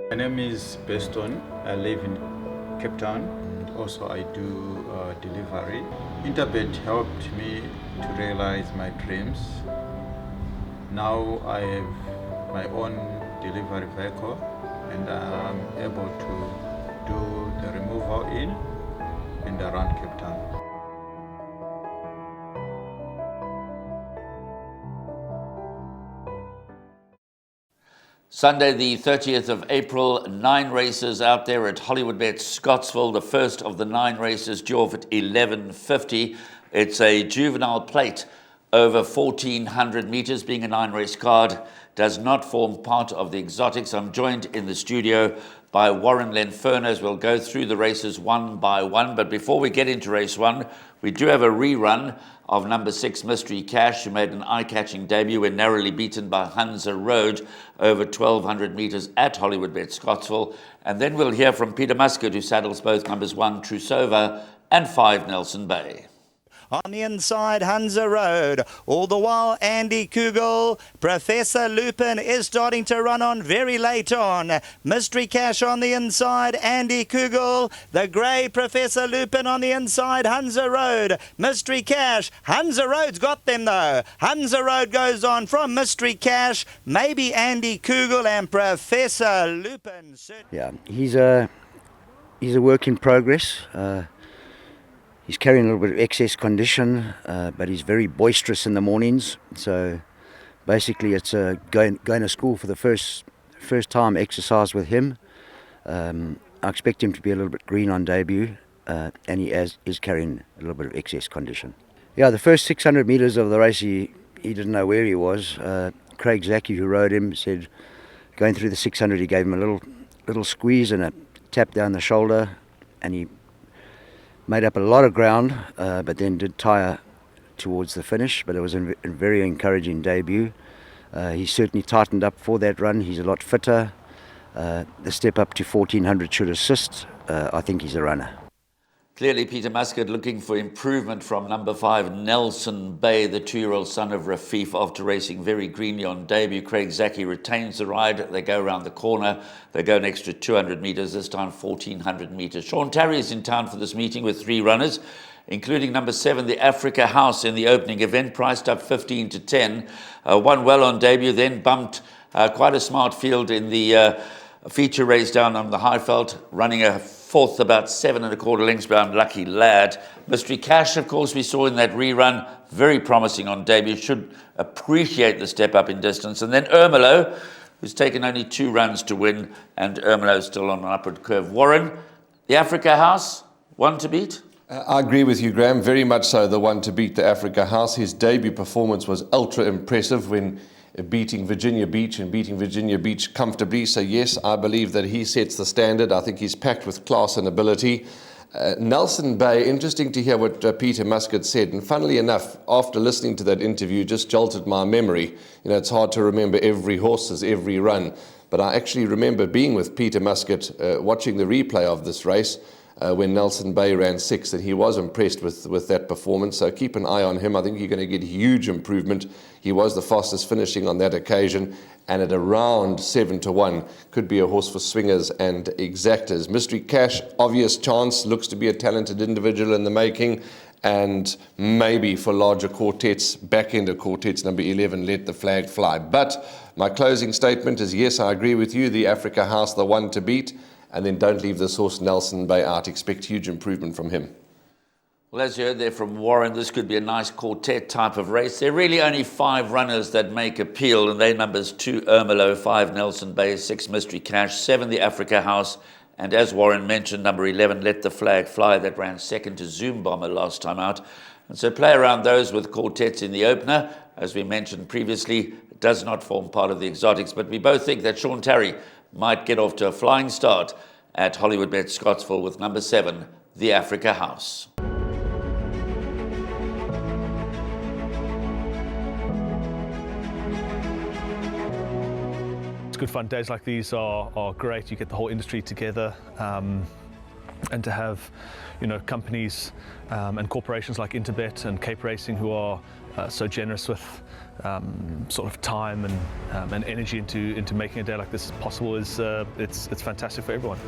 My name is Beston. I live in Cape Town. Also, I do delivery. Interbet helped me to realize my dreams. Now I have my own delivery vehicle and I'm able to do the removal in and around Cape Town. Sunday, the 30th of April, 9 races out there at Hollywoodbets Scottsville. The first of the 9 races due off at 11:50. It's a juvenile plate over 1,400 meters, being a 9-race card. Does not form part of the exotics. I'm joined in the studio by Warren Lenferno as we'll go through the races one by one. But before we get into race 1, we do have a rerun of number 6, Mystery Cash, who made an eye-catching debut when narrowly beaten by Hansa Road over 1,200 meters at Hollywoodbets Scottsville. And then we'll hear from Peter Muscat, who saddles both numbers 1, Trusova, and 5, Nelson Bay. On the inside, Hansa Road. All the while, Andy Kugel. Professor Lupin is starting to run on very late on. Mystery Cash on the inside, Andy Kugel. The grey Professor Lupin on the inside, Hansa Road. Mystery Cash. Hansa Road's got them though. Hansa Road goes on from Mystery Cash. Maybe Andy Kugel and Professor Lupin. Yeah, he's a work in progress. He's carrying a little bit of excess condition, but he's very boisterous in the mornings. So basically it's going to school for the first time exercise with him. I expect him to be a little bit green on debut, and he is carrying a little bit of excess condition. Yeah, the first 600 metres of the race, he didn't know where he was. Craig Zaki, who rode him, said going through the 600 he gave him a little squeeze and a tap down the shoulder, and he made up a lot of ground, but then did tire towards the finish. But it was a very encouraging debut. He certainly tightened up for that run. He's a lot fitter. The step up to 1,400 should assist. I think he's a runner. Clearly, Peter Muscat looking for improvement from number 5, Nelson Bay, the 2-year-old son of Rafif, after racing very greenly on debut. Craig Zaki retains the ride. They go around the corner. They go an extra 200 metres, this time 1,400 metres. Sean Tarry is in town for this meeting with 3 runners, including number 7, the Africa House, in the opening event, priced up 15 to 10. Won well on debut, then bumped quite a smart field in the feature race down on the Highveld, running a 4th, about 7 1/4 lengths behind Lucky Lad. Mystery Cash, of course, we saw in that rerun, very promising on debut, should appreciate the step up in distance. And then Ermelo, who's taken only 2 runs to win, and Ermelo's still on an upward curve. Warren, the Africa House, one to beat? I agree with you, Graham, very much so, the one to beat the Africa House. His debut performance was ultra impressive when beating Virginia Beach comfortably. So yes, I believe that he sets the standard. I think he's packed with class and ability. Nelson Bay, interesting to hear what Peter Muscat said, and funnily enough, after listening to that interview, just jolted my memory. You know, it's hard to remember every horse's every run, but I actually remember being with Peter Muscat, watching the replay of this race, when Nelson Bay ran 6th, and he was impressed with that performance. So keep an eye on him. I think you're going to get huge improvement. He was the fastest finishing on that occasion, and at around 7 to 1 could be a horse for swingers and exactors. Mystery Cash, obvious chance, looks to be a talented individual in the making, and maybe for larger quartets, back end of quartets, number 11, Let the Flag Fly. But my closing statement is yes, I agree with you, the Africa House, the one to beat. And then don't leave this horse Nelson Bay out. Expect huge improvement from him. Well, as you heard there from Warren, this could be a nice quartet type of race. There are really only 5 runners that make appeal, and they're numbers 2, Ermelo, 5, Nelson Bay, 6, Mystery Cash, 7, the Africa House, and as Warren mentioned, number 11, Let the Flag Fly, that ran 2nd to Zoom Bomber last time out. And so play around those with quartets in the opener. As we mentioned previously, it does not form part of the exotics, but we both think that Sean Tarry might get off to a flying start at Hollywoodbets Scottsville with number 7, the Africa House. It's good fun. Days like these are great. You get the whole industry together. And to have, you know, companies and corporations like Interbet and Cape Racing who are so generous with sort of time and energy into making a day like this possible is it's fantastic for everyone.